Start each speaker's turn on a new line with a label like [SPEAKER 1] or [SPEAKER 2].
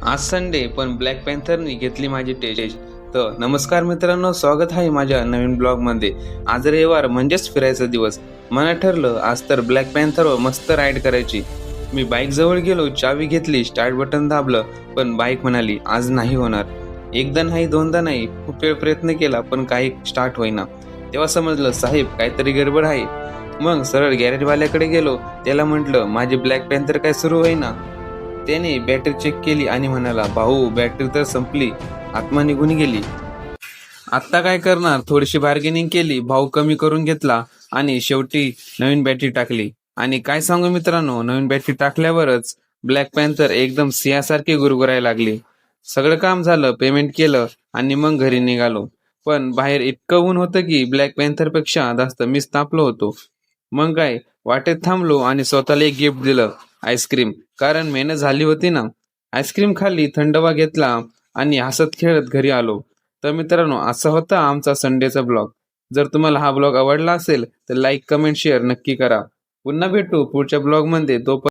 [SPEAKER 1] आज संडे पण ब्लॅक पॅन्थरनी घेतली माझी टेस्ट. तर नमस्कार मित्रांनो, स्वागत आहे माझ्या नवीन ब्लॉगमध्ये. आज रविवार म्हणजेच फिरायचा दिवस. मला ठरलं आज तर ब्लॅक पॅन्थरवर मस्त राईड करायची. मी बाईक जवळ गेलो, चावी घेतली, स्टार्ट बटन दाबलं, पण बाईक म्हणाली आज नाही होणार. एकदा नाही दोनदा नाही, खूप वेळ प्रयत्न केला पण काही स्टार्ट होईना. तेव्हा समजलं साहेब काहीतरी गडबड आहे. मग सरळ गॅरेजवाल्याकडे गेलो, त्याला म्हटलं माझी ब्लॅक पॅन्थर काय सुरू होईना. त्याने बॅटरी चेक केली आणि म्हणाला भाऊ बॅटरी तर संपली, आत्मा निघून गेली. आत्ता काय करणार, थोडीशी बार्गेनिंग केली, भाऊ कमी करून घेतला आणि शेवटी नवीन बॅटरी टाकली. आणि काय सांगू मित्रांनो, नवीन बॅटरी टाकल्यावरच ब्लॅक पॅन्थर एकदम सिंहासारखी गुरगुरायला लागली. सगळं काम झालं, पेमेंट केलं आणि मग घरी निघालो. पण बाहेर इतकं ऊन होतं की ब्लॅक पॅन्थर पेक्षा जास्त मीच तापलो होतो. मग काय, वाटेत थांबलो आणि स्वतःला एक गिफ्ट दिलं, आईस्क्रीम. कारण मेहनत झाली होती ना. आईस्क्रीम खाल्ली, थंडवा घेतला आणि हसत खेळत घरी आलो. तर मित्रांनो, असा होता आमचा संडेचा ब्लॉग. जर तुम्हाला हा ब्लॉग आवडला असेल तर लाईक कमेंट शेअर नक्की करा. पुन्हा भेटू पुढच्या ब्लॉगमध्ये. तो